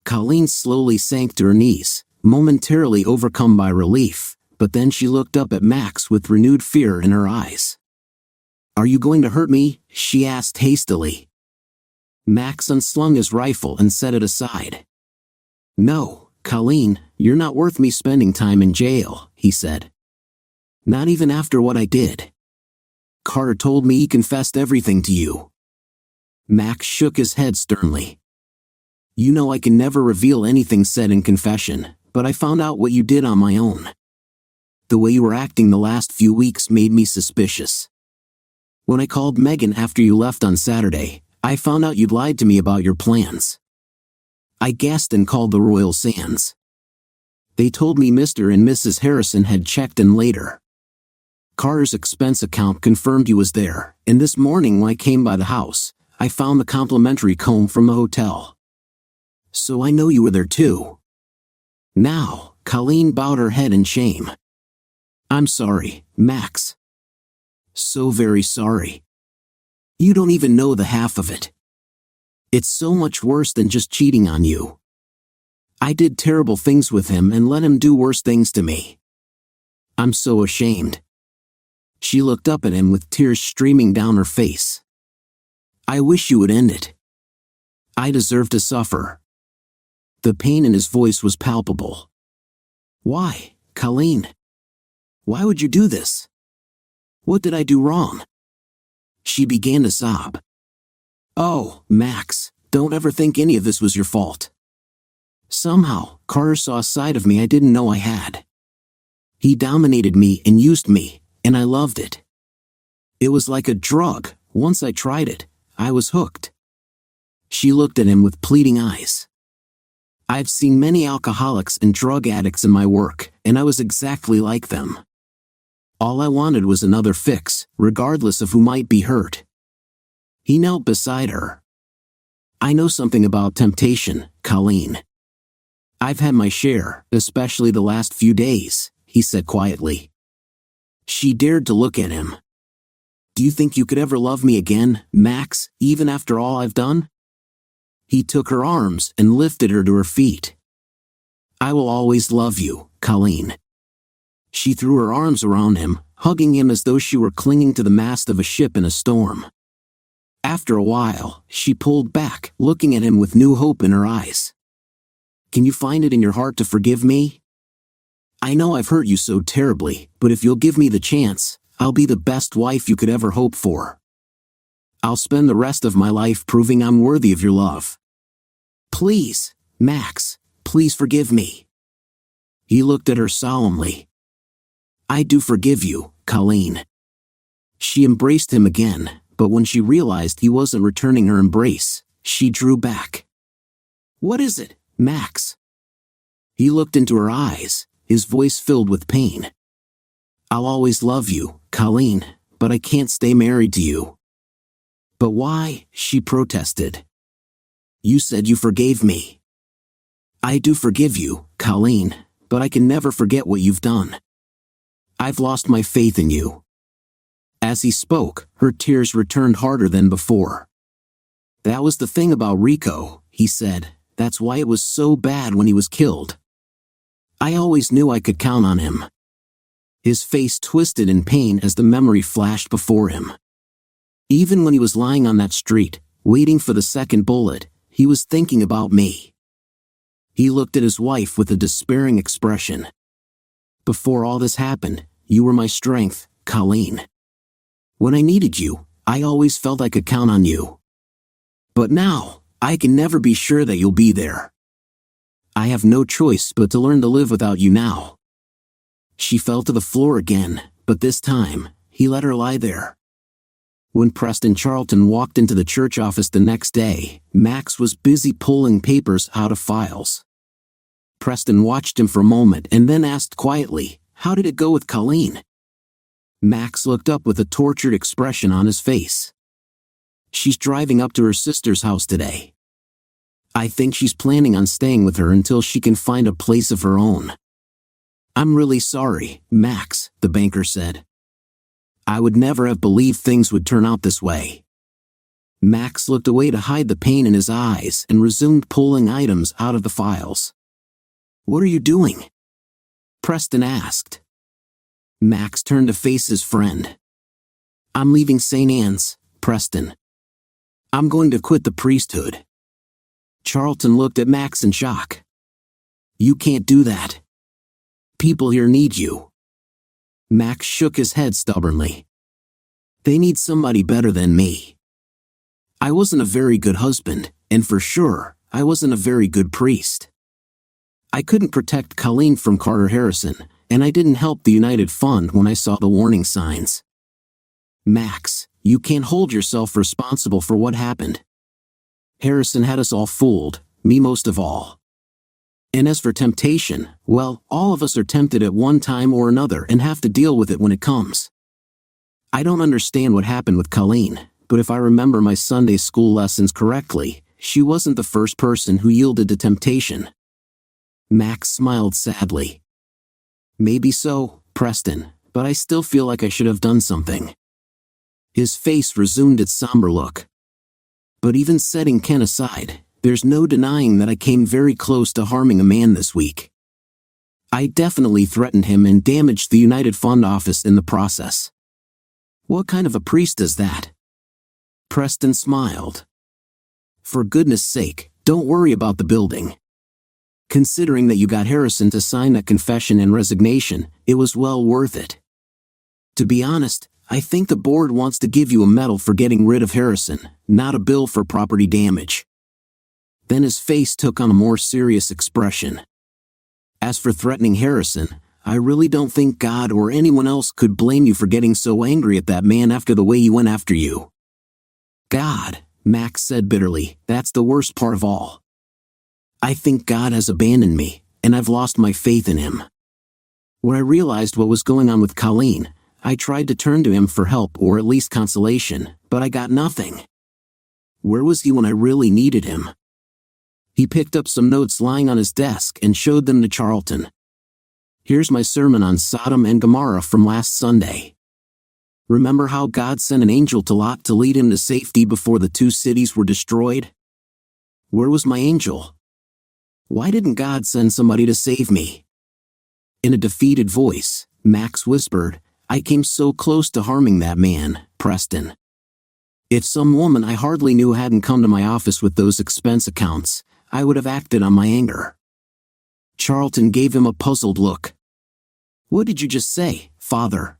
Colleen slowly sank to her knees, momentarily overcome by relief, but then she looked up at Max with renewed fear in her eyes. "Are you going to hurt me?" she asked hastily. Max unslung his rifle and set it aside. "No, Colleen, you're not worth me spending time in jail," he said. "Not even after what I did." Carter told me he confessed everything to you. Max shook his head sternly. You know I can never reveal anything said in confession, but I found out what you did on my own. The way you were acting the last few weeks made me suspicious. When I called Megan after you left on Saturday, I found out you'd lied to me about your plans. I guessed and called the Royal Sands. They told me Mr. and Mrs. Harrison had checked in later. Carter's expense account confirmed you was there, and this morning when I came by the house, I found the complimentary comb from the hotel. So I know you were there too. Now, Colleen bowed her head in shame. I'm sorry, Max. So very sorry. You don't even know the half of it. It's so much worse than just cheating on you. I did terrible things with him and let him do worse things to me. I'm so ashamed. She looked up at him with tears streaming down her face. I wish you would end it. I deserve to suffer. The pain in his voice was palpable. Why, Colleen? Why would you do this? What did I do wrong? She began to sob. Oh, Max, don't ever think any of this was your fault. Somehow, Carter saw a side of me I didn't know I had. He dominated me and used me, and I loved it. It was like a drug. Once I tried it, I was hooked. She looked at him with pleading eyes. I've seen many alcoholics and drug addicts in my work, and I was exactly like them. All I wanted was another fix, regardless of who might be hurt. He knelt beside her. I know something about temptation, Colleen. I've had my share, especially the last few days, he said quietly. She dared to look at him. Do you think you could ever love me again, Max, even after all I've done? He took her arms and lifted her to her feet. I will always love you, Colleen. She threw her arms around him, hugging him as though she were clinging to the mast of a ship in a storm. After a while, she pulled back, looking at him with new hope in her eyes. Can you find it in your heart to forgive me? I know I've hurt you so terribly, but if you'll give me the chance, I'll be the best wife you could ever hope for. I'll spend the rest of my life proving I'm worthy of your love. Please, Max, please forgive me. He looked at her solemnly. I do forgive you, Colleen. She embraced him again, but when she realized he wasn't returning her embrace, she drew back. What is it, Max? He looked into her eyes, his voice filled with pain. I'll always love you, Colleen, but I can't stay married to you. But why? She protested. You said you forgave me. I do forgive you, Colleen, but I can never forget what you've done. I've lost my faith in you. As he spoke, her tears returned harder than before. That was the thing about Rico, he said. That's why it was so bad when he was killed. I always knew I could count on him. His face twisted in pain as the memory flashed before him. Even when he was lying on that street, waiting for the second bullet, he was thinking about me. He looked at his wife with a despairing expression. Before all this happened, you were my strength, Colleen. When I needed you, I always felt I could count on you. But now, I can never be sure that you'll be there. I have no choice but to learn to live without you now. She fell to the floor again, but this time, he let her lie there. When Preston Charlton walked into the church office the next day, Max was busy pulling papers out of files. Preston watched him for a moment and then asked quietly, "How did it go with Colleen?" Max looked up with a tortured expression on his face. "She's driving up to her sister's house today. I think she's planning on staying with her until she can find a place of her own." "I'm really sorry, Max," the banker said. "I would never have believed things would turn out this way." Max looked away to hide the pain in his eyes and resumed pulling items out of the files. "What are you doing?" Preston asked. Max turned to face his friend. "I'm leaving St. Anne's, Preston. I'm going to quit the priesthood." Charlton looked at Max in shock. "You can't do that. People here need you." Max shook his head stubbornly. They need somebody better than me. I wasn't a very good husband, and for sure, I wasn't a very good priest. I couldn't protect Colleen from Carter Harrison, and I didn't help the United Fund when I saw the warning signs. Max, you can't hold yourself responsible for what happened. Harrison had us all fooled, me most of all. And as for temptation, well, all of us are tempted at one time or another and have to deal with it when it comes. I don't understand what happened with Colleen, but if I remember my Sunday school lessons correctly, she wasn't the first person who yielded to temptation. Max smiled sadly. Maybe so, Preston, but I still feel like I should have done something. His face resumed its somber look. But even setting Ken aside, there's no denying that I came very close to harming a man this week. I definitely threatened him and damaged the United Fund office in the process. What kind of a priest is that? Preston smiled. For goodness sake, don't worry about the building. Considering that you got Harrison to sign that confession and resignation, it was well worth it. To be honest, I think the board wants to give you a medal for getting rid of Harrison, not a bill for property damage. Then his face took on a more serious expression. As for threatening Harrison, I really don't think God or anyone else could blame you for getting so angry at that man after the way he went after you. God, Max said bitterly, that's the worst part of all. I think God has abandoned me, and I've lost my faith in him. When I realized what was going on with Colleen, I tried to turn to him for help or at least consolation, but I got nothing. Where was he when I really needed him? He picked up some notes lying on his desk and showed them to Charlton. Here's my sermon on Sodom and Gomorrah from last Sunday. Remember how God sent an angel to Lot to lead him to safety before the two cities were destroyed? Where was my angel? Why didn't God send somebody to save me? In a defeated voice, Max whispered, I came so close to harming that man, Preston. If some woman I hardly knew hadn't come to my office with those expense accounts, I would have acted on my anger. Charlton gave him a puzzled look. What did you just say, Father?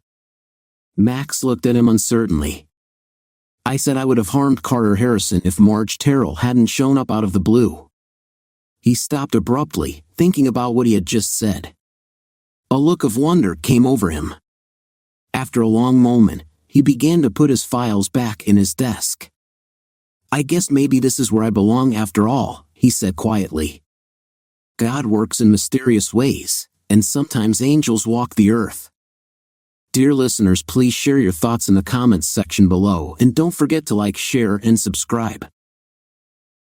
Max looked at him uncertainly. I said I would have harmed Carter Harrison if Marge Terrell hadn't shown up out of the blue. He stopped abruptly, thinking about what he had just said. A look of wonder came over him. After a long moment, he began to put his files back in his desk. I guess maybe this is where I belong after all, he said quietly. God works in mysterious ways, and sometimes angels walk the earth. Dear listeners, please share your thoughts in the comments section below and don't forget to like, share, and subscribe.